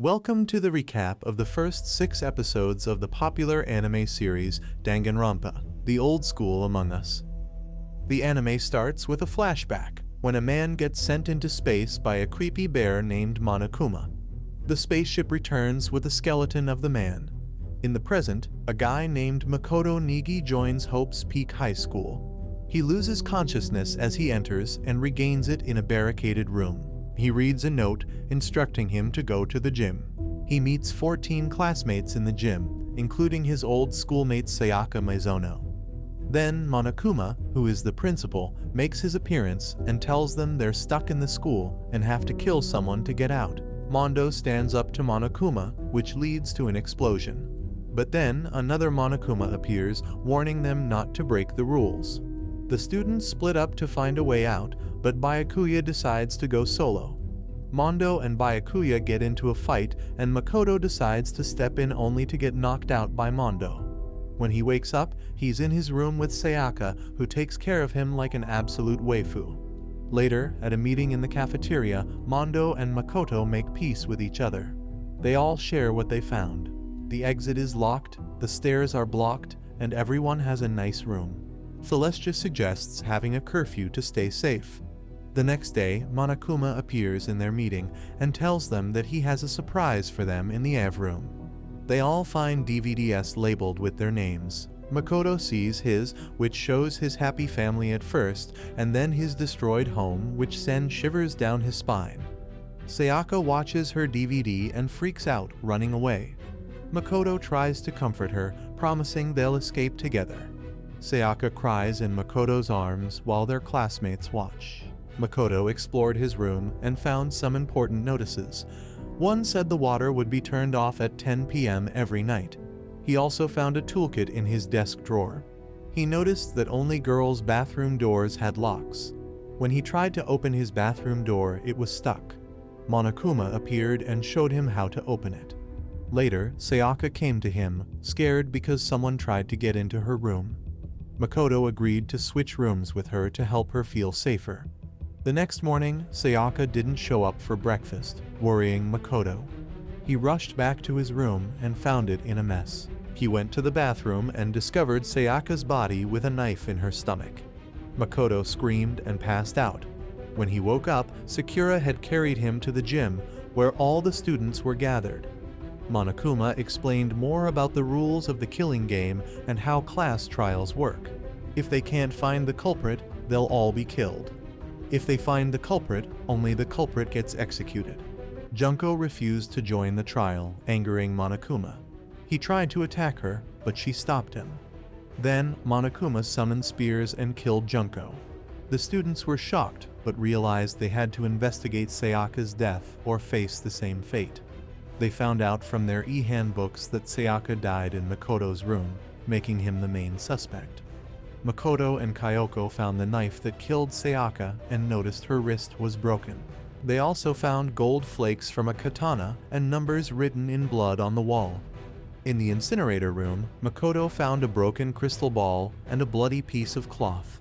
Welcome to the recap of the first 6 episodes of the popular anime series Danganronpa, The Old School Among Us. The anime starts with a flashback, when a man gets sent into space by a creepy bear named Monokuma. The spaceship returns with the skeleton of the man. In the present, a guy named Makoto Nigi joins Hope's Peak High School. He loses consciousness as he enters and regains it in a barricaded room. He reads a note instructing him to go to the gym. He meets 14 classmates in the gym, including his old schoolmate Sayaka Mizono. Then Monokuma, who is the principal, makes his appearance and tells them they're stuck in the school and have to kill someone to get out. Mondo stands up to Monokuma, which leads to an explosion. But then another Monokuma appears, warning them not to break the rules. The students split up to find a way out, but Byakuya decides to go solo. Mondo and Byakuya get into a fight, and Makoto decides to step in only to get knocked out by Mondo. When he wakes up, he's in his room with Sayaka, who takes care of him like an absolute waifu. Later, at a meeting in the cafeteria, Mondo and Makoto make peace with each other. They all share what they found. The exit is locked, the stairs are blocked, and everyone has a nice room. Celestia suggests having a curfew to stay safe. The next day, Monokuma appears in their meeting and tells them that he has a surprise for them in the AV room. They all find DVDs labeled with their names. Makoto sees his, which shows his happy family at first, and then his destroyed home, which sends shivers down his spine. Sayaka watches her DVD and freaks out, running away. Makoto tries to comfort her, promising they'll escape together. Sayaka cries in Makoto's arms while their classmates watch. Makoto explored his room and found some important notices. One said the water would be turned off at 10 p.m. every night. He also found a toolkit in his desk drawer. He noticed that only girls' bathroom doors had locks. When he tried to open his bathroom door, it was stuck. Monokuma appeared and showed him how to open it. Later, Sayaka came to him, scared because someone tried to get into her room. Makoto agreed to switch rooms with her to help her feel safer. The next morning, Sayaka didn't show up for breakfast, worrying Makoto. He rushed back to his room and found it in a mess. He went to the bathroom and discovered Sayaka's body with a knife in her stomach. Makoto screamed and passed out. When he woke up, Sakura had carried him to the gym, where all the students were gathered. Monokuma explained more about the rules of the killing game and how class trials work. If they can't find the culprit, they'll all be killed. If they find the culprit, only the culprit gets executed. Junko refused to join the trial, angering Monokuma. He tried to attack her, but she stopped him. Then, Monokuma summoned spears and killed Junko. The students were shocked, but realized they had to investigate Sayaka's death or face the same fate. They found out from their e-handbooks that Sayaka died in Makoto's room, making him the main suspect. Makoto and Kyoko found the knife that killed Sayaka and noticed her wrist was broken. They also found gold flakes from a katana and numbers written in blood on the wall. In the incinerator room, Makoto found a broken crystal ball and a bloody piece of cloth.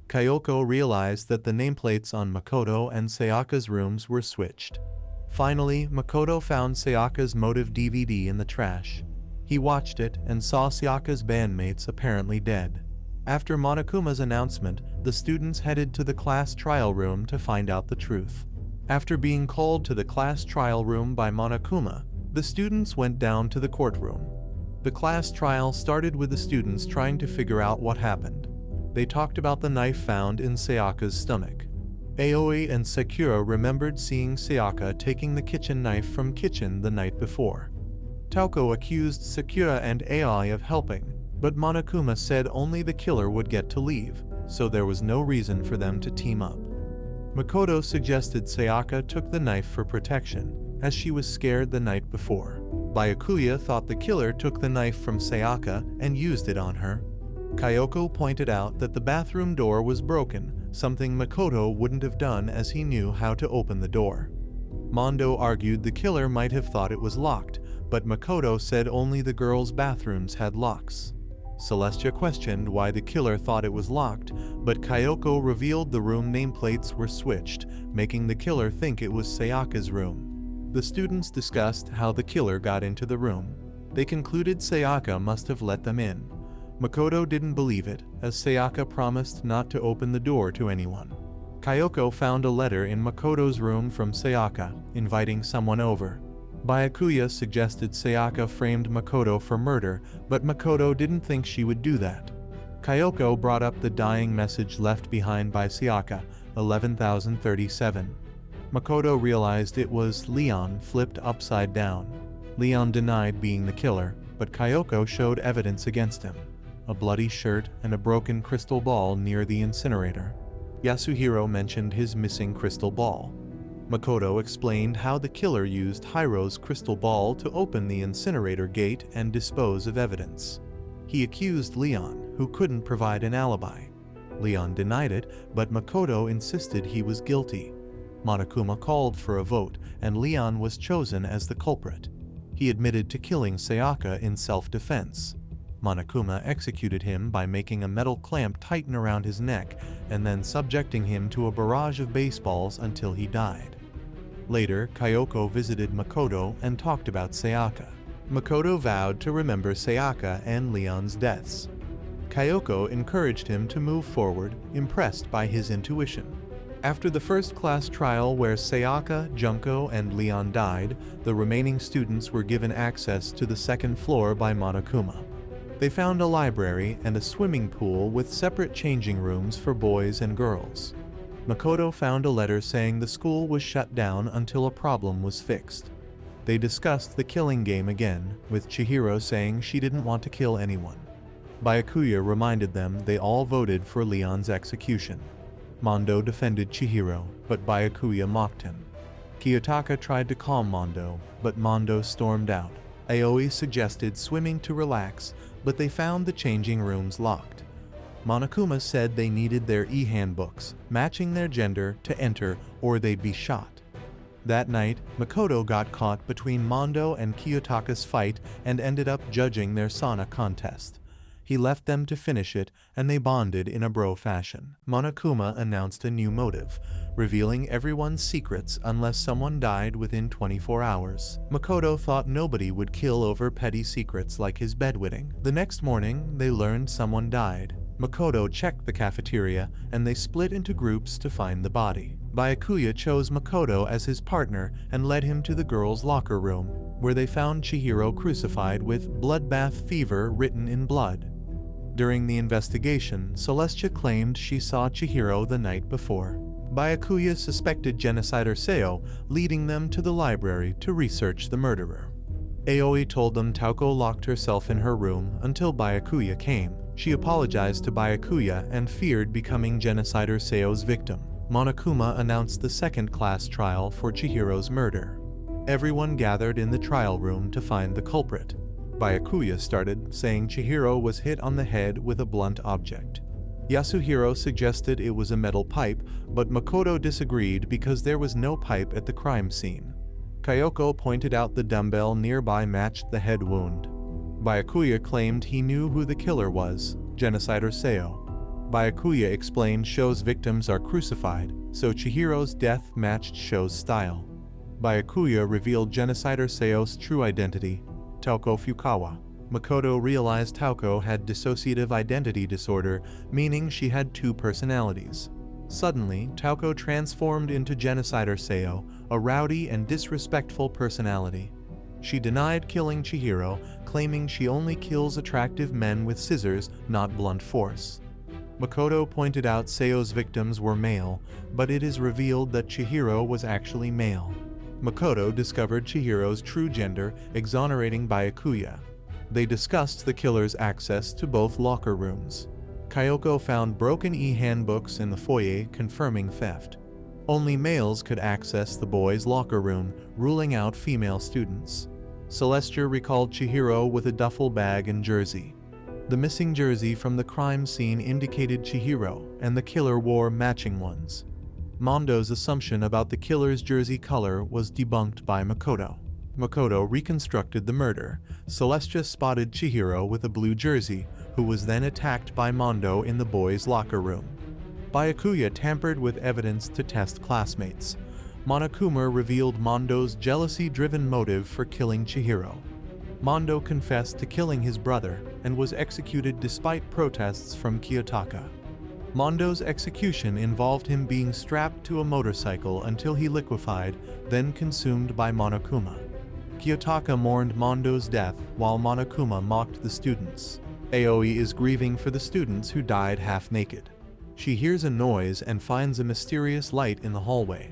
Kyoko realized that the nameplates on Makoto and Sayaka's rooms were switched. Finally, Makoto found Sayaka's motive DVD in the trash. He watched it and saw Sayaka's bandmates apparently dead. After Monokuma's announcement, the students headed to the class trial room to find out the truth. After being called to the class trial room by Monokuma, the students went down to the courtroom. The class trial started with the students trying to figure out what happened. They talked about the knife found in Sayaka's stomach. Aoi and Sakura remembered seeing Sayaka taking the kitchen knife from kitchen the night before. Tauko accused Sakura and Aoi of helping, but Monokuma said only the killer would get to leave, so there was no reason for them to team up. Makoto suggested Sayaka took the knife for protection, as she was scared the night before. Byakuya thought the killer took the knife from Sayaka and used it on her. Kyoko pointed out that the bathroom door was broken, something Makoto wouldn't have done as he knew how to open the door. Mondo argued the killer might have thought it was locked, but Makoto said only the girls' bathrooms had locks. Celestia questioned why the killer thought it was locked, but Kyoko revealed the room nameplates were switched, making the killer think it was Sayaka's room. The students discussed how the killer got into the room. They concluded Sayaka must have let them in. Makoto didn't believe it, as Sayaka promised not to open the door to anyone. Kyoko found a letter in Makoto's room from Sayaka, inviting someone over. Byakuya suggested Sayaka framed Makoto for murder, but Makoto didn't think she would do that. Kyoko brought up the dying message left behind by Sayaka, 11,037. Makoto realized it was Leon flipped upside down. Leon denied being the killer, but Kyoko showed evidence against him: a bloody shirt and a broken crystal ball near the incinerator. Yasuhiro mentioned his missing crystal ball. Makoto explained how the killer used Hiro's crystal ball to open the incinerator gate and dispose of evidence. He accused Leon, who couldn't provide an alibi. Leon denied it, but Makoto insisted he was guilty. Monokuma called for a vote, and Leon was chosen as the culprit. He admitted to killing Sayaka in self-defense. Monokuma executed him by making a metal clamp tighten around his neck and then subjecting him to a barrage of baseballs until he died. Later, Kyoko visited Makoto and talked about Sayaka. Makoto vowed to remember Sayaka and Leon's deaths. Kyoko encouraged him to move forward, impressed by his intuition. After the first-class trial where Sayaka, Junko, and Leon died, the remaining students were given access to the second floor by Monokuma. They found a library and a swimming pool with separate changing rooms for boys and girls. Makoto found a letter saying the school was shut down until a problem was fixed. They discussed the killing game again, with Chihiro saying she didn't want to kill anyone. Byakuya reminded them they all voted for Leon's execution. Mondo defended Chihiro, but Byakuya mocked him. Kiyotaka tried to calm Mondo, but Mondo stormed out. Aoi suggested swimming to relax, but they found the changing rooms locked. Monokuma said they needed their e-handbooks, matching their gender, to enter or they'd be shot. That night, Makoto got caught between Mondo and Kiyotaka's fight and ended up judging their sauna contest. He left them to finish it, and they bonded in a bro fashion. Monokuma announced a new motive, revealing everyone's secrets unless someone died within 24 hours. Makoto thought nobody would kill over petty secrets like his bedwetting. The next morning, they learned someone died. Makoto checked the cafeteria, and they split into groups to find the body. Byakuya chose Makoto as his partner and led him to the girls' locker room, where they found Chihiro crucified with "bloodbath fever" written in blood. During the investigation, Celestia claimed she saw Chihiro the night before. Byakuya suspected genocider Seo, leading them to the library to research the murderer. Aoi told them Tauko locked herself in her room until Byakuya came. She apologized to Byakuya and feared becoming genocider Seo's victim. Monokuma announced the second-class trial for Chihiro's murder. Everyone gathered in the trial room to find the culprit. Byakuya started, saying Chihiro was hit on the head with a blunt object. Yasuhiro suggested it was a metal pipe, but Makoto disagreed because there was no pipe at the crime scene. Kyoko pointed out the dumbbell nearby matched the head wound. Byakuya claimed he knew who the killer was, genocider Seo. Byakuya explained Sho's victims are crucified, so Chihiro's death matched Sho's style. Byakuya revealed genocider Seo's true identity, Tauko Fukawa. Makoto realized Tauko had dissociative identity disorder, meaning she had two personalities. Suddenly, Tauko transformed into genocider Seo, a rowdy and disrespectful personality. She denied killing Chihiro, claiming she only kills attractive men with scissors, not blunt force. Makoto pointed out Seo's victims were male, but it is revealed that Chihiro was actually male. Makoto discovered Chihiro's true gender, exonerating Byakuya. They discussed the killer's access to both locker rooms. Kyoko found broken e-handbooks in the foyer confirming theft. Only males could access the boys' locker room, ruling out female students. Celestia recalled Chihiro with a duffel bag and jersey. The missing jersey from the crime scene indicated Chihiro, and the killer wore matching ones. Mondo's assumption about the killer's jersey color was debunked by Makoto. Makoto reconstructed the murder. Celestia spotted Chihiro with a blue jersey, who was then attacked by Mondo in the boys' locker room. Byakuya tampered with evidence to test classmates. Monokuma revealed Mondo's jealousy-driven motive for killing Chihiro. Mondo confessed to killing his brother and was executed despite protests from Kiyotaka. Mondo's execution involved him being strapped to a motorcycle until he liquefied, then consumed by Monokuma. Kiyotaka mourned Mondo's death while Monokuma mocked the students. Aoi is grieving for the students who died half-naked. She hears a noise and finds a mysterious light in the hallway.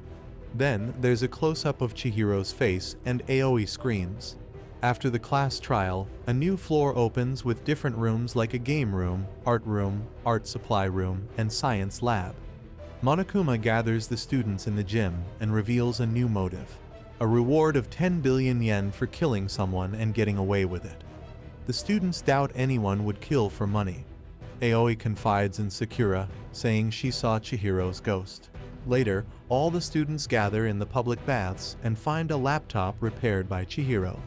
Then, there's a close-up of Chihiro's face and Aoi screams. After the class trial, a new floor opens with different rooms like a game room, art supply room, and science lab. Monokuma gathers the students in the gym and reveals a new motive: a reward of 10 billion yen for killing someone and getting away with it. The students doubt anyone would kill for money. Aoi confides in Sakura, saying she saw Chihiro's ghost. Later, all the students gather in the public baths and find a laptop repaired by Chihiro.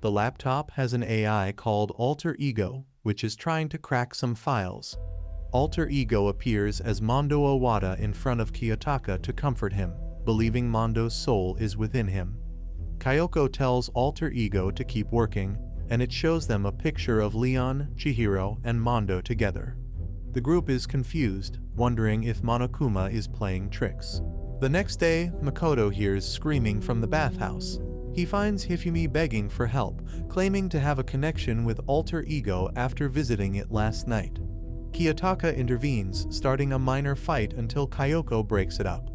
The laptop has an AI called Alter Ego, which is trying to crack some files. Alter Ego appears as Mondo Owada in front of Kiyotaka to comfort him, believing Mondo's soul is within him. Kyoko tells Alter Ego to keep working, and it shows them a picture of Leon, Chihiro, and Mondo together. The group is confused, wondering if Monokuma is playing tricks. The next day, Makoto hears screaming from the bathhouse. He finds Hifumi begging for help, claiming to have a connection with Alter Ego after visiting it last night. Kiyotaka intervenes, starting a minor fight until Kyoko breaks it up.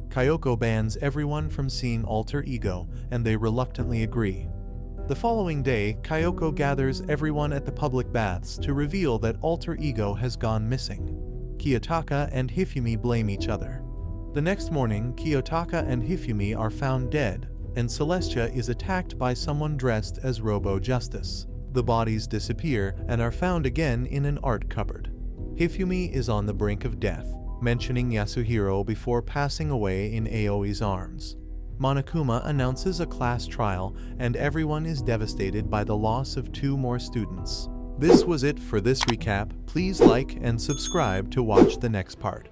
Kyoko bans everyone from seeing Alter Ego, and they reluctantly agree. The following day, Kyoko gathers everyone at the public baths to reveal that Alter Ego has gone missing. Kiyotaka and Hifumi blame each other. The next morning, Kiyotaka and Hifumi are found dead, and Celestia is attacked by someone dressed as Robo-Justice. The bodies disappear and are found again in an art cupboard. Hifumi is on the brink of death, mentioning Yasuhiro before passing away in Aoi's arms. Monokuma announces a class trial, and everyone is devastated by the loss of 2 more students. This was it for this recap. Please like and subscribe to watch the next part.